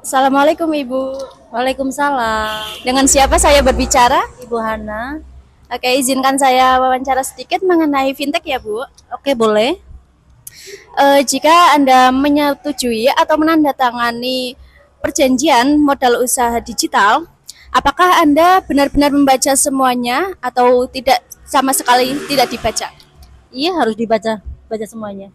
Assalamualaikum Ibu. Waalaikumsalam, Dengan siapa saya berbicara? Ibu Hana. Oke, izinkan saya wawancara sedikit mengenai fintech ya Bu. Oke, boleh. Jika Anda menyetujui atau menandatangani perjanjian modal usaha digital, apakah Anda benar-benar membaca semuanya atau tidak sama sekali tidak dibaca? Iya, harus dibaca, baca semuanya.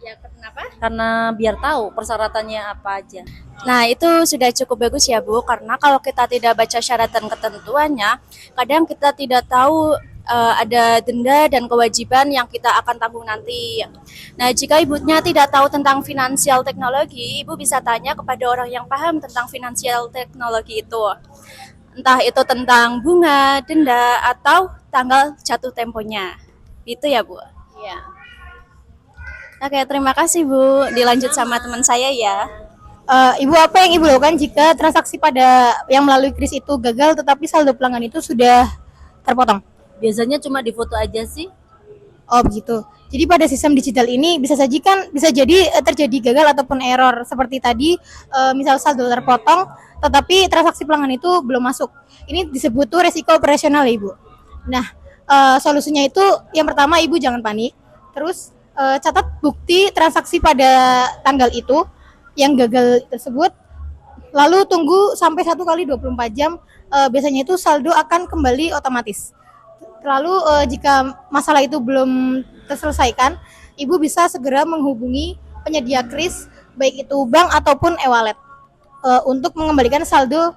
Ya, kenapa? Karena biar tahu persyaratannya apa aja. Nah, itu sudah cukup bagus ya, Bu. Karena kalau kita tidak baca syarat dan ketentuannya, kadang kita tidak tahu ada denda dan kewajiban yang kita akan tanggung nanti. Nah, jika ibunya tidak tahu tentang finansial teknologi, ibu bisa tanya kepada orang yang paham tentang finansial teknologi itu. Entah itu tentang bunga, denda, atau tanggal jatuh temponya. Itu ya, Bu. Iya. Oke, terima kasih, Bu. Dilanjut sama teman saya ya. Ibu apa yang Ibu lakukan jika transaksi pada yang melalui kris itu gagal tetapi saldo pelanggan itu sudah terpotong? Biasanya cuma difoto aja sih. Oh begitu. Jadi pada sistem digital ini bisa jadi terjadi gagal ataupun error seperti tadi misal saldo terpotong tetapi transaksi pelanggan itu belum masuk. Ini disebut tuh resiko operasional ya Ibu. Nah solusinya itu yang pertama Ibu jangan panik. Terus catat bukti transaksi pada tanggal itu yang gagal tersebut, lalu tunggu sampai 1 kali 24 jam, biasanya itu saldo akan kembali otomatis. Lalu jika masalah itu belum terselesaikan, Ibu bisa segera menghubungi penyedia kris, baik itu bank ataupun e-wallet, untuk mengembalikan saldo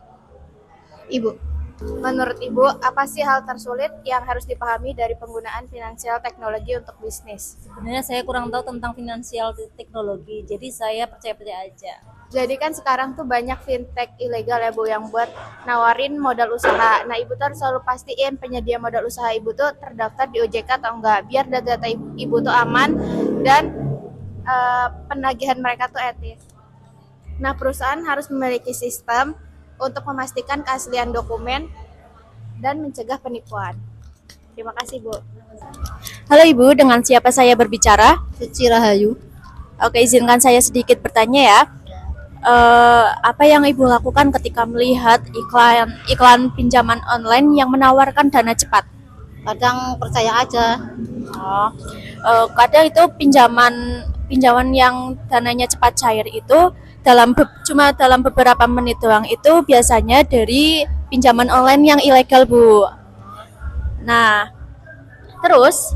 Ibu. Menurut Ibu, apa sih hal tersulit yang harus dipahami dari penggunaan finansial teknologi untuk bisnis? Sebenarnya saya kurang tahu tentang finansial teknologi, jadi saya percaya-percaya aja. Jadi kan sekarang tuh banyak fintech ilegal ya Bu yang buat nawarin modal usaha. Nah Ibu tuh harus selalu pastiin penyedia modal usaha Ibu tuh terdaftar di OJK atau enggak, biar data Ibu tuh aman dan penagihan mereka tuh etis. Nah perusahaan harus memiliki sistem untuk memastikan keaslian dokumen dan mencegah penipuan. Terima kasih Bu. Halo Ibu, dengan siapa saya berbicara? Suci Rahayu. Oke, izinkan saya sedikit bertanya ya. Apa yang Ibu lakukan ketika melihat iklan pinjaman online yang menawarkan dana cepat? Kadang percaya aja. Oh, kadang itu pinjaman yang dananya cepat cair itu cuma dalam beberapa menit doang itu biasanya dari pinjaman online yang ilegal Bu. Nah, terus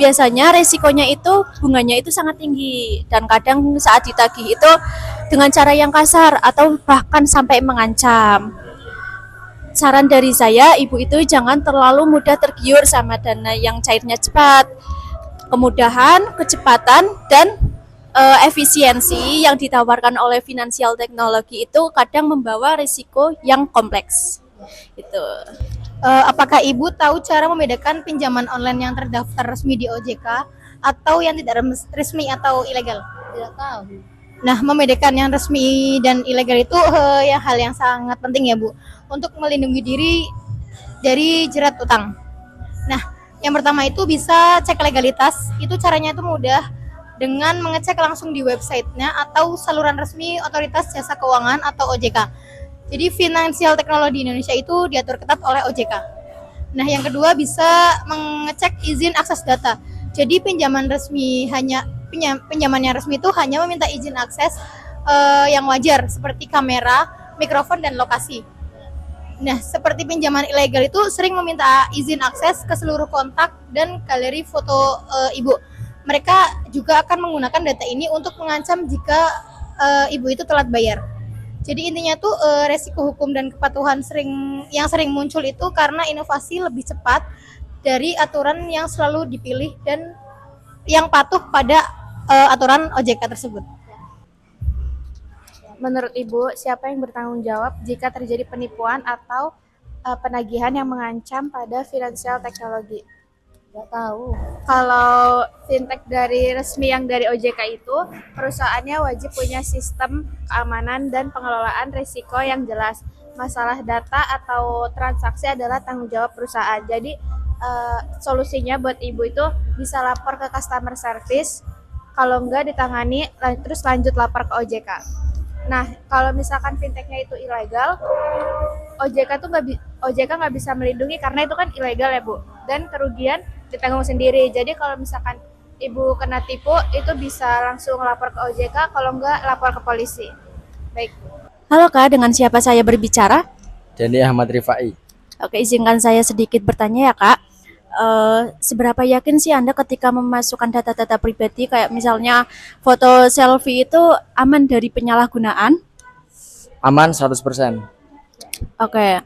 biasanya resikonya itu bunganya itu sangat tinggi dan kadang saat ditagih itu dengan cara yang kasar atau bahkan sampai mengancam. Saran dari saya, ibu itu jangan terlalu mudah tergiur sama dana yang cairnya cepat. Kemudahan, kecepatan, dan efisiensi yang ditawarkan oleh finansial teknologi itu kadang membawa risiko yang kompleks. Itu. Apakah Ibu tahu cara membedakan pinjaman online yang terdaftar resmi di OJK atau yang tidak resmi atau ilegal? Tidak tahu. Nah, membedakan yang resmi dan ilegal itu ya hal yang sangat penting ya Bu, untuk melindungi diri dari jerat utang. Nah, yang pertama itu bisa cek legalitas. Itu caranya itu mudah dengan mengecek langsung di websitenya atau saluran resmi Otoritas Jasa Keuangan atau OJK. Jadi finansial teknologi di Indonesia itu diatur ketat oleh OJK. Nah, yang kedua bisa mengecek izin akses data. Jadi pinjaman yang resmi itu hanya meminta izin akses yang wajar seperti kamera, mikrofon dan lokasi. Nah, seperti pinjaman ilegal itu sering meminta izin akses ke seluruh kontak dan galeri foto Ibu. Mereka juga akan menggunakan data ini untuk mengancam jika Ibu itu telat bayar. Jadi intinya tuh resiko hukum dan kepatuhan yang sering muncul itu karena inovasi lebih cepat dari aturan yang selalu dipilih dan yang patuh pada aturan OJK tersebut. Menurut Ibu, siapa yang bertanggung jawab jika terjadi penipuan atau penagihan yang mengancam pada finansial teknologi? Tidak tahu. Kalau fintech resmi yang dari OJK itu, perusahaannya wajib punya sistem keamanan dan pengelolaan risiko yang jelas. Masalah data atau transaksi adalah tanggung jawab perusahaan. Jadi solusinya buat Ibu itu bisa lapor ke customer service, kalau enggak ditangani terus lanjut lapor ke OJK. Nah, kalau misalkan fintechnya itu ilegal, OJK nggak bisa melindungi karena itu kan ilegal ya Bu. Dan kerugian ditanggung sendiri. Jadi kalau misalkan Ibu kena tipu, itu bisa langsung lapor ke OJK, kalau nggak lapor ke polisi. Baik. Halo Kak, dengan siapa saya berbicara? Denny Ahmad Rifai. Oke, izinkan saya sedikit bertanya ya Kak. Seberapa yakin sih Anda ketika memasukkan data-data pribadi kayak misalnya foto selfie itu aman dari penyalahgunaan? Aman 100%. Oke.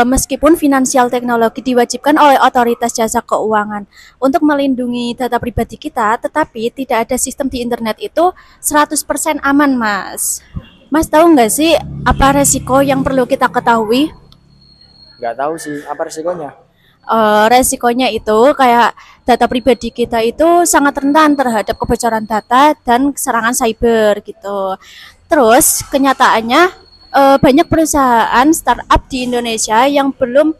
Meskipun finansial teknologi diwajibkan oleh otoritas jasa keuangan untuk melindungi data pribadi kita, tetapi tidak ada sistem di internet itu 100% aman, Mas. Mas tahu nggak sih apa resiko yang perlu kita ketahui? Nggak tahu sih apa resikonya. Resikonya itu kayak data pribadi kita itu sangat rentan terhadap kebocoran data dan serangan cyber gitu. Terus kenyataannya banyak perusahaan startup di Indonesia yang belum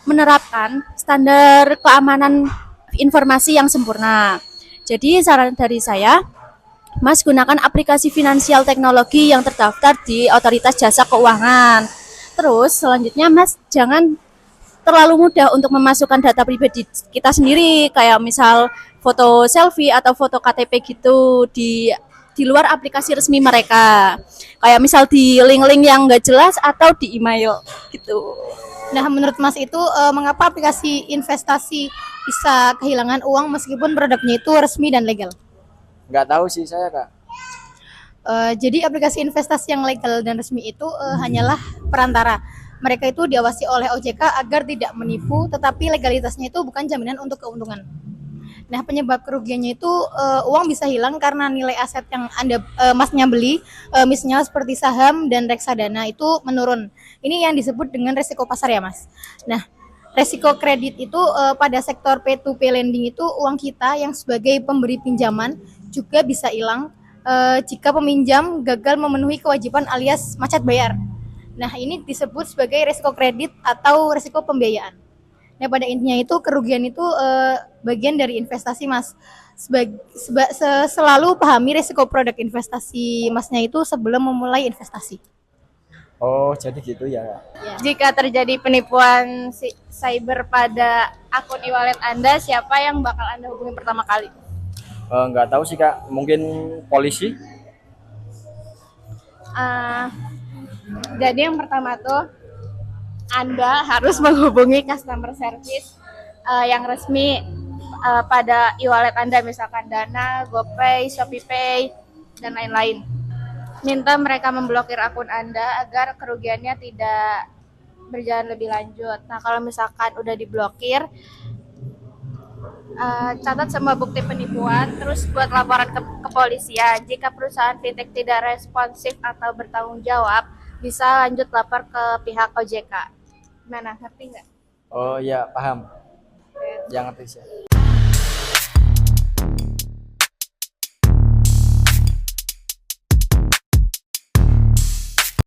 menerapkan standar keamanan informasi yang sempurna. Jadi saran dari saya, Mas gunakan aplikasi finansial teknologi yang terdaftar di Otoritas Jasa Keuangan. Terus selanjutnya Mas jangan terlalu mudah untuk memasukkan data pribadi kita sendiri kayak misal foto selfie atau foto KTP gitu di luar aplikasi resmi mereka. Kayak misal di link-link yang nggak jelas atau di email gitu. Nah, menurut Mas itu mengapa aplikasi investasi bisa kehilangan uang meskipun produknya itu resmi dan legal? Nggak tahu sih saya, Kak. Jadi aplikasi investasi yang legal dan resmi itu hanyalah perantara. Mereka itu diawasi oleh OJK agar tidak menipu, tetapi legalitasnya itu bukan jaminan untuk keuntungan. Nah, penyebab kerugiannya itu uang bisa hilang karena nilai aset yang Masnya beli, misalnya seperti saham dan reksadana itu menurun. Ini yang disebut dengan resiko pasar ya, Mas. Nah, resiko kredit itu pada sektor P2P lending itu uang kita yang sebagai pemberi pinjaman juga bisa hilang jika peminjam gagal memenuhi kewajiban alias macet bayar. Nah, ini disebut sebagai resiko kredit atau resiko pembiayaan. Nah, pada intinya itu kerugian itu bagian dari investasi, Mas. Selalu pahami resiko produk investasi Masnya itu sebelum memulai investasi. Oh, jadi gitu ya. Jika terjadi penipuan cyber pada akun e-wallet Anda, siapa yang bakal Anda hubungi pertama kali? Nggak tahu sih, Kak. Mungkin polisi. Jadi yang pertama tuh Anda harus menghubungi customer service yang resmi pada e-wallet Anda, misalkan Dana, GoPay, ShopeePay, dan lain-lain. Minta mereka memblokir akun Anda agar kerugiannya tidak berjalan lebih lanjut. Nah, kalau misalkan udah diblokir, catat semua bukti penipuan, terus buat laporan ke kepolisian. Jika perusahaan fintech tidak responsif atau bertanggung jawab, bisa lanjut lapor ke pihak OJK. Gimana, ngerti nggak? Oh iya, paham. Yang ngerti sih.